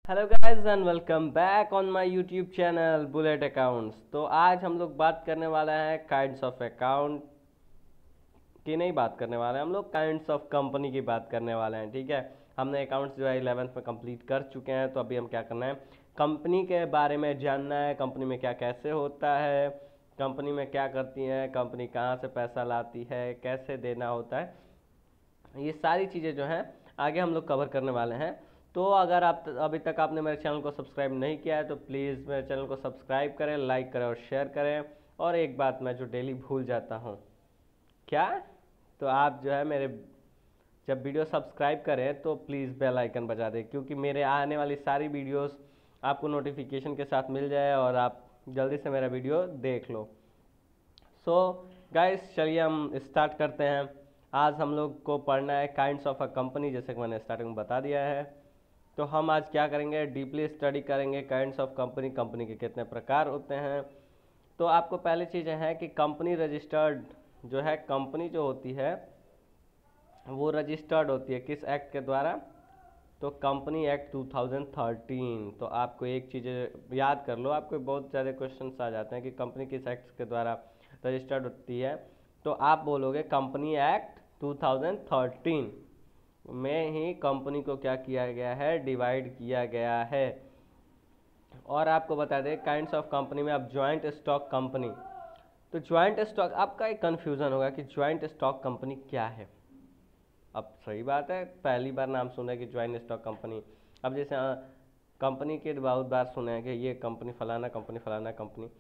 Hello guys and welcome back on my YouTube channel bullet accounts. तो आज हम लोग बात करने वाले हैं काइंड्स ऑफ अकाउंट की नहीं बात करने वाले हैं, हम लोग काइंड्स ऑफ कंपनी की बात करने वाले हैं। ठीक है, हमने अकाउंट्स जो है 11th में कंप्लीट कर चुके हैं। तो अभी हम क्या करना है, कंपनी के बारे में जानना है, कंपनी में क्या कैसे होता है, कंपनी में क्या करती है, कंपनी कहाँ से पैसा लाती है, कैसे देना होता है, ये सारी चीज़ें जो हैं आगे हम लोग कवर करने वाले हैं। तो अगर आप अभी तक आपने मेरे चैनल को सब्सक्राइब नहीं किया है तो प्लीज़ मेरे चैनल को सब्सक्राइब करें, लाइक करें और शेयर करें। और एक बात मैं जो डेली भूल जाता हूँ, क्या, तो आप जो है मेरे जब वीडियो सब्सक्राइब करें तो प्लीज़ बेल आइकन बजा दें, क्योंकि मेरे आने वाली सारी वीडियोस आपको नोटिफिकेशन के साथ मिल जाए और आप जल्दी से मेरा वीडियो देख लो। सो गाइस, चलिए हम स्टार्ट करते हैं। आज हम लोग को पढ़ना है काइंड्स ऑफ अ कंपनी, जैसे कि मैंने स्टार्टिंग में बता दिया है। तो हम आज क्या करेंगे, डीपली स्टडी करेंगे काइंड्स ऑफ कंपनी, कंपनी के कितने प्रकार होते हैं। तो आपको पहली चीज़ है कि कंपनी रजिस्टर्ड जो है, कंपनी जो होती है वो रजिस्टर्ड होती है किस एक्ट के द्वारा, तो कंपनी एक्ट 2013। तो आपको एक चीज़ याद कर लो, आपको बहुत ज़्यादा क्वेश्चंस आ जाते हैं कि कंपनी किस एक्ट के द्वारा रजिस्टर्ड होती है। तो आप बोलोगे कंपनी एक्ट 2013 में ही कंपनी को क्या किया गया है, डिवाइड किया गया है। और आपको बता दें काइंड्स ऑफ कंपनी में अब ज्वाइंट स्टॉक कंपनी। तो ज्वाइंट स्टॉक, आपका एक कन्फ्यूज़न होगा कि ज्वाइंट स्टॉक कंपनी क्या है। अब सही बात है, पहली बार नाम सुना है कि ज्वाइंट स्टॉक कंपनी। अब जैसे कंपनी के बहुत बार सुने हैं कि ये कंपनी फलाना company,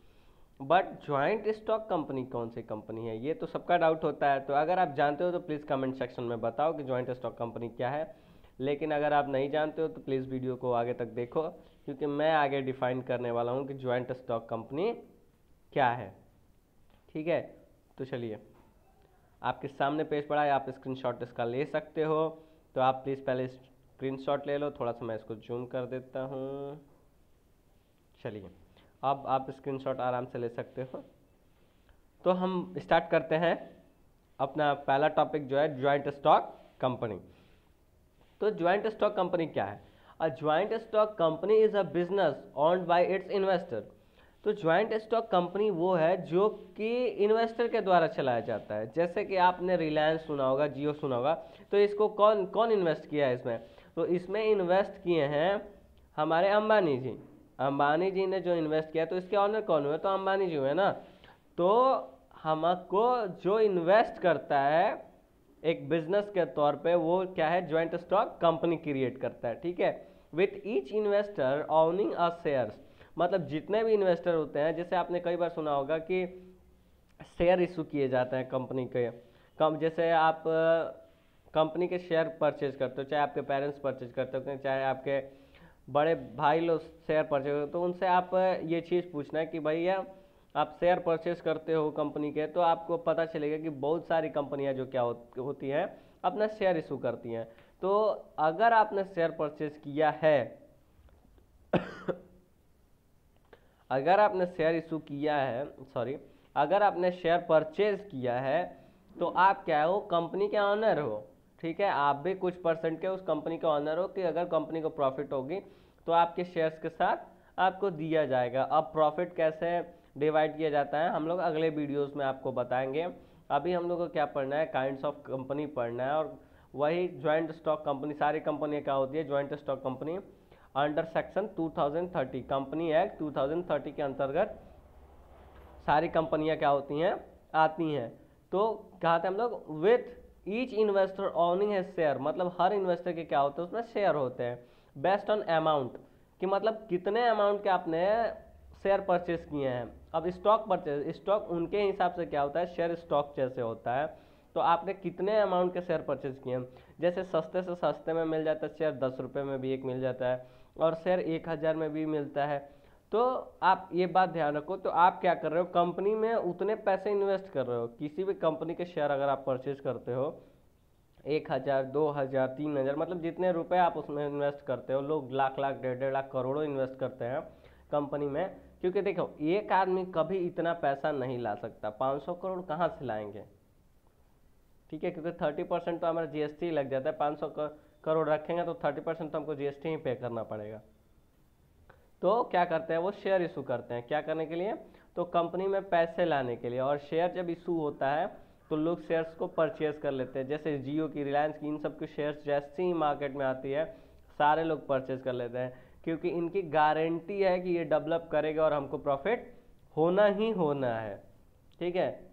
but joint stock company कौन सी कंपनी है, ये तो सबका डाउट होता है। तो अगर आप जानते हो तो प्लीज़ कमेंट सेक्शन में बताओ कि ज्वाइंट स्टॉक कंपनी क्या है। लेकिन अगर आप नहीं जानते हो तो प्लीज़ वीडियो को आगे तक देखो, क्योंकि मैं आगे डिफाइन करने वाला हूँ कि ज्वाइंट स्टॉक कंपनी क्या है। ठीक है, तो चलिए, आपके सामने पेज पड़ा है, आप स्क्रीनशॉट इसका ले सकते हो। तो आप प्लीज़ पहले स्क्रीनशॉट ले लो, थोड़ा सा मैं इसको जूम कर देता हूँ। चलिए, अब आप स्क्रीनशॉट आराम से ले सकते हो। तो हम स्टार्ट करते हैं अपना पहला टॉपिक जो है ज्वाइंट स्टॉक कंपनी। तो ज्वाइंट स्टॉक कंपनी क्या है? A joint stock company is a business owned by it's investor. तो ज्वाइंट स्टॉक कंपनी वो है जो कि इन्वेस्टर के द्वारा चलाया जाता है। जैसे कि आपने रिलायंस सुना होगा, जियो सुना होगा, तो इसको कौन कौन इन्वेस्ट किया है इसमें? तो इसमें इन्वेस्ट किए हैं हमारे अंबानी जी। अंबानी जी ने जो इन्वेस्ट किया, तो इसके ऑनर कौन हुए? तो अंबानी जी हुए ना। तो हमको जो इन्वेस्ट करता है एक बिजनेस के तौर पे, वो क्या है, ज्वाइंट स्टॉक कंपनी क्रिएट करता है। ठीक है, with each investor owning a shares, मतलब जितने भी इन्वेस्टर होते हैं, जैसे आपने कई बार सुना होगा कि शेयर इशू किए जाते हैं कंपनी के। कम जैसे आप कंपनी के शेयर परचेज करते हो, चाहे आपके पेरेंट्स परचेज करते हो, चाहे आपके बड़े भाई लोग शेयर परचेज करते हो, तो उनसे आप ये चीज़ पूछना है कि भैया आप शेयर परचेज करते हो कंपनी के, तो आपको पता चलेगा कि बहुत सारी कंपनियां जो क्या होती हैं, अपना शेयर इशू करती हैं। तो अगर आपने शेयर परचेज किया है अगर आपने शेयर इशू किया है, सॉरी, अगर आपने शेयर परचेज किया है, तो आप क्या हो, कंपनी के ऑनर हो। ठीक है, आप भी कुछ परसेंट के उस कंपनी के ऑनर हो कि अगर कंपनी को प्रॉफिट होगी तो आपके शेयर्स के साथ आपको दिया जाएगा। अब प्रॉफिट कैसे डिवाइड किया जाता है हम लोग अगले वीडियोस में आपको बताएंगे। अभी हम लोग को क्या पढ़ना है, काइंड्स ऑफ कंपनी पढ़ना है। और वही ज्वाइंट स्टॉक कंपनी, सारी कंपनियाँ क्या होती है, joint stock company under section 2030, company act 2030 के अंतर्गत सारी कंपनियां क्या होती हैं, आती हैं। तो कहा था हम लोग विथ ईच इन्वेस्टर ओनिंग है शेयर, मतलब हर इन्वेस्टर के क्या होते हैं, उसमें शेयर होते हैं। बेस्ड ऑन अमाउंट, कि मतलब कितने अमाउंट के आपने शेयर परचेज किए हैं। अब स्टॉक परचेज, स्टॉक उनके हिसाब से क्या होता है, शेयर स्टॉक जैसे होता है। तो आपने कितने अमाउंट के शेयर परचेज किए हैं, जैसे सस्ते से सस्ते में मिल जाता है शेयर, 10 रुपये में भी एक मिल जाता है, और शेयर 1,000 में भी मिलता है। तो आप ये बात ध्यान रखो, तो आप क्या कर रहे हो, कंपनी में उतने पैसे इन्वेस्ट कर रहे हो। किसी भी कंपनी के शेयर अगर आप परचेज करते हो, 1,000, 2,000, 3,000, मतलब जितने रुपए आप उसमें इन्वेस्ट करते हो, लोग लाख लाख, 1.5 लाख, करोड़ों इन्वेस्ट करते हैं कंपनी में। क्योंकि देखो, एक आदमी कभी इतना पैसा नहीं ला सकता, 500 करोड़ कहाँ से लाएंगे? ठीक है, क्योंकि 30% तो हमारा जीएसटी लग जाता है। 500 करोड़ रखेंगे तो 30% तो हमको जीएसटी ही पे करना पड़ेगा। तो क्या करते हैं वो शेयर इशू करते हैं, क्या करने के लिए, तो कंपनी में पैसे लाने के लिए। और शेयर जब इशू होता है तो लोग शेयर्स को परचेज कर लेते हैं, जैसे जियो की, रिलायंस की, इन सब की शेयर्स जैसे ही मार्केट में आती है सारे लोग परचेज कर लेते हैं, क्योंकि इनकी गारंटी है कि ये डेवलप करेगा और हमको प्रॉफिट होना ही होना है। ठीक है,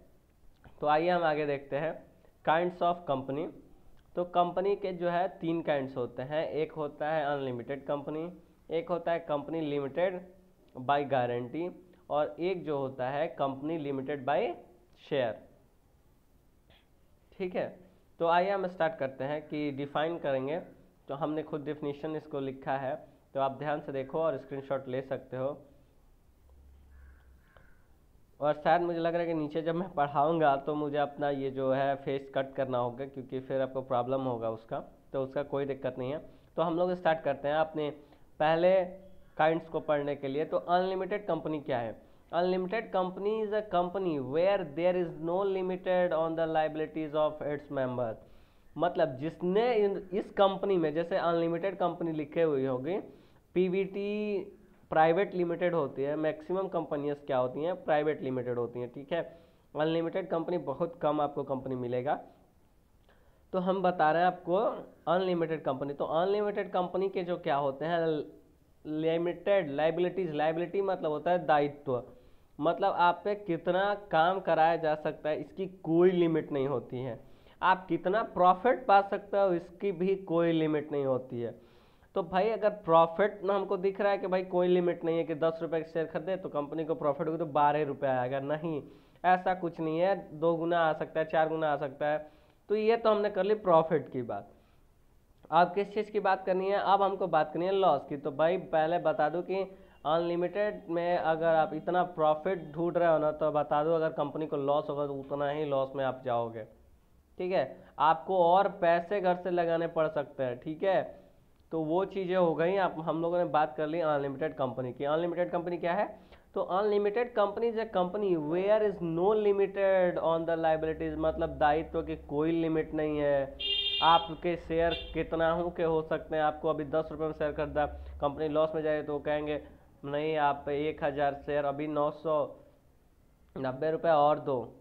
तो आइए हम आगे देखते हैं काइंड्स ऑफ कंपनी। तो कंपनी के जो है 3 काइंड्स होते हैं, एक होता है अनलिमिटेड कंपनी, एक होता है कंपनी लिमिटेड बाय गारंटी, और एक जो होता है कंपनी लिमिटेड बाय शेयर। ठीक है, तो आइए हम स्टार्ट करते हैं कि डिफाइन करेंगे। तो हमने खुद डेफिनेशन इसको लिखा है, तो आप ध्यान से देखो और स्क्रीनशॉट ले सकते हो। और शायद मुझे लग रहा है कि नीचे जब मैं पढ़ाऊँगा तो मुझे अपना ये जो है फेस कट करना होगा, क्योंकि फिर आपको प्रॉब्लम होगा उसका, तो उसका कोई दिक्कत नहीं है। तो हम लोग स्टार्ट करते हैं अपने पहले काइंड्स को पढ़ने के लिए। तो अनलिमिटेड कंपनी क्या है? Unlimited company is a company where there is no limited on the liabilities of its member. मतलब जिसने इस कंपनी में, जैसे अनलिमिटेड कंपनी लिखे हुई होगी, पीवीटी प्राइवेट लिमिटेड होती है, मैक्सिमम कंपनियां क्या होती हैं, प्राइवेट लिमिटेड होती हैं। ठीक है, अनलिमिटेड कंपनी बहुत कम आपको कंपनी मिलेगा। तो हम बता रहे हैं आपको अनलिमिटेड कंपनी। तो अनलिमिटेड कंपनी के जो क्या होते हैं, लिमिटेड लाइबिलिटीज, लाइबिलिटी मतलब होता है दायित्व, मतलब आप पे कितना काम कराया जा सकता है इसकी कोई लिमिट नहीं होती है, आप कितना प्रॉफिट पा सकते हो इसकी भी कोई लिमिट नहीं होती है। तो भाई अगर प्रॉफिट ना हमको दिख रहा है कि भाई कोई लिमिट नहीं है कि 10 रुपये के शेयर खरीदे तो कंपनी को प्रॉफिट होगा तो 12 रुपये आएगा, नहीं, ऐसा कुछ नहीं है, 2 गुना आ सकता है, 4 गुना आ सकता है। तो ये तो हमने कर ली प्रॉफिट की बात। अब किस चीज़ की बात करनी है, अब हमको बात करनी है लॉस की। तो भाई पहले बता दूं कि अनलिमिटेड में अगर आप इतना प्रॉफिट ढूंढ रहे हो ना, तो बता दो अगर कंपनी को लॉस होगा तो उतना ही लॉस में आप जाओगे। ठीक है, आपको और पैसे घर से लगाने पड़ सकते हैं। ठीक है, तो वो चीज़ें हो गई। आप हम लोगों ने बात कर ली अनलिमिटेड कंपनी की। अनलिमिटेड कंपनी क्या है? तो unlimited company is a company where is no limited on the liabilities, मतलब दायित्व की कोई लिमिट नहीं है। आपके शेयर कितना हूँ के हो सकते हैं, आपको अभी 10 रुपये में शेयर खरीदा, कंपनी लॉस में जाए तो कहेंगे नहीं आप 1000 शेयर अभी 990 रुपये और दो।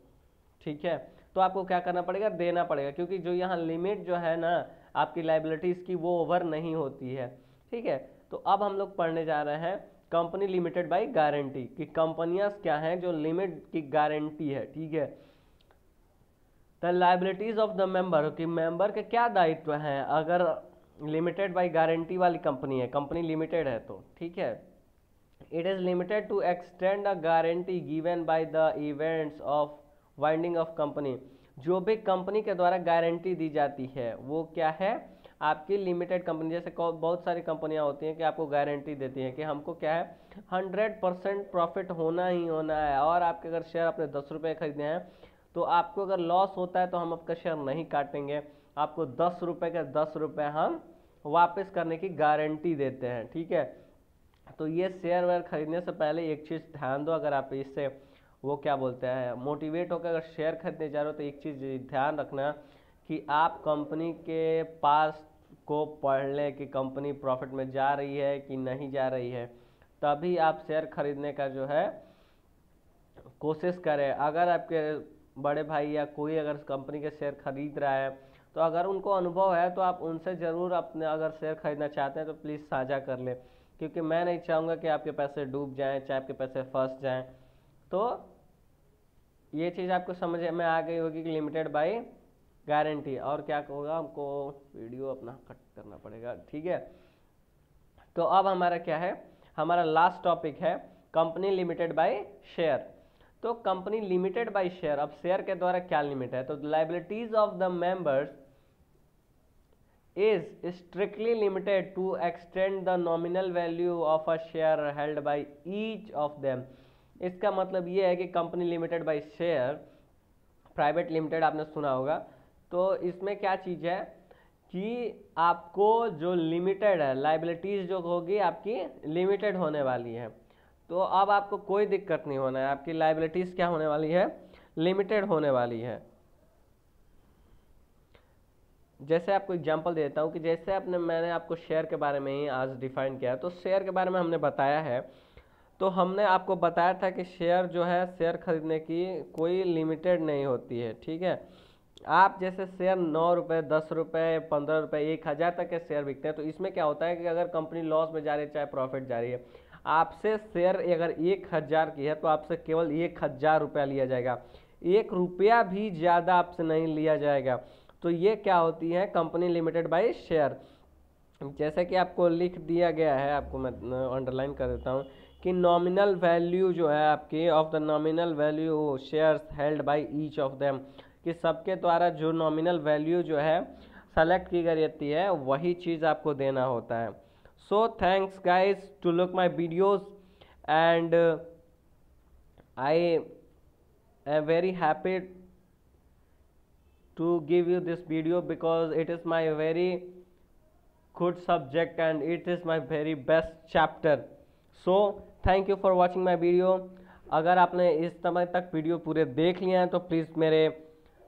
ठीक है, तो आपको क्या करना पड़ेगा, देना पड़ेगा, क्योंकि जो यहाँ लिमिट जो है ना आपकी लाइबिलिटीज़ की वो ओवर नहीं होती है। ठीक है, तो अब हम लोग पढ़ने जा रहे हैं कंपनी लिमिटेड बाय गारंटी कि कंपनियां क्या हैं जो लिमिट की गारंटी है। ठीक है, the liabilities of the member कि मेंबर के क्या दायित्व हैं अगर लिमिटेड बाय गारंटी वाली कंपनी है, कंपनी लिमिटेड है तो। ठीक है, it is limited to extend a guarantee given by the events of winding off company. जो भी कंपनी के द्वारा गारंटी दी जाती है वो क्या है, आपकी लिमिटेड कंपनी। जैसे बहुत सारी कंपनियां होती हैं कि आपको गारंटी देती हैं कि हमको क्या है 100% प्रॉफिट होना ही होना है, और आपके अगर शेयर अपने 10 रुपये खरीदे हैं तो आपको अगर लॉस होता है तो हम आपका शेयर नहीं काटेंगे, आपको 10 रुपये के 10 रुपये हम वापस करने की गारंटी देते हैं। ठीक है, तो ये शेयर वेयर खरीदने से पहले एक चीज़ ध्यान दो, अगर आप इससे वो क्या बोलते हैं मोटिवेट होकर अगर शेयर खरीदने जा रहे हो तो एक चीज़ ध्यान रखना कि आप कंपनी के पास को पढ़ लें कि कंपनी प्रॉफिट में जा रही है कि नहीं जा रही है, तभी आप शेयर खरीदने का जो है कोशिश करें। अगर आपके बड़े भाई या कोई अगर कंपनी के शेयर खरीद रहा है तो अगर उनको अनुभव है तो आप उनसे ज़रूर अपने अगर शेयर खरीदना चाहते हैं तो प्लीज़ साझा कर लें, क्योंकि मैं नहीं चाहूँगा कि आपके पैसे डूब जाएं, चाहे आपके पैसे फंस जाएं। तो ये चीज़ आपको समझ में आ गई होगी कि लिमिटेड बाय गारंटी। और क्या होगा, हमको वीडियो अपना कट करना पड़ेगा। ठीक है, तो अब हमारा क्या है, हमारा लास्ट टॉपिक है कंपनी लिमिटेड बाय शेयर। तो कंपनी लिमिटेड बाय शेयर, अब शेयर के द्वारा क्या लिमिट है, तो liabilities of the members is strictly limited to extend the nominal value of a share held by each of them. इसका मतलब ये है कि company limited by share, private limited आपने सुना होगा, तो इसमें क्या चीज़ है कि आपको जो लिमिटेड है लाइबिलिटीज़ जो होगी आपकी लिमिटेड होने वाली है। तो अब आपको कोई दिक्कत नहीं होना है, आपकी लाइबिलिटीज़ क्या होने वाली है, लिमिटेड होने वाली है। जैसे आपको एग्जांपल देता हूँ कि जैसे मैंने आपको शेयर के बारे में ही आज डिफाइन किया, तो शेयर के बारे में हमने बताया है। तो हमने आपको बताया था कि शेयर जो है, शेयर खरीदने की कोई लिमिटेड नहीं होती है, ठीक है। आप जैसे शेयर 9 रुपये, 10 रुपये, 15 रुपये, 1,000 तक के शेयर बिकते हैं। तो इसमें क्या होता है कि अगर कंपनी लॉस में जा रही है चाहे प्रॉफिट जा रही है, आपसे शेयर अगर 1,000 की है तो आपसे केवल 1,000 रुपया लिया जाएगा, 1 रुपया भी ज़्यादा आपसे नहीं लिया जाएगा। तो ये क्या होती है कंपनी लिमिटेड बाय शेयर। जैसे कि आपको लिख दिया गया है, आपको मैं अंडरलाइन कर देता हूँ कि नॉमिनल वैल्यू जो है आपकी of the nominal value shares held by each of them, कि सबके द्वारा जो नॉमिनल वैल्यू जो है सेलेक्ट की गई रहती है वही चीज़ आपको देना होता है। So thanks guys to look my videos and I am very happy to give you this video because it is my very good subject and it is my very best chapter. So thank you for watching my video. अगर आपने इस समय तक video पूरे देख लिए हैं तो प्लीज़ मेरे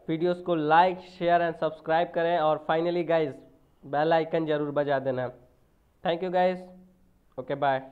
वीडियोस को लाइक, शेयर एंड सब्सक्राइब करें, और फाइनली गाइज बेल आइकन ज़रूर बजा देना। Thank you guys, okay bye.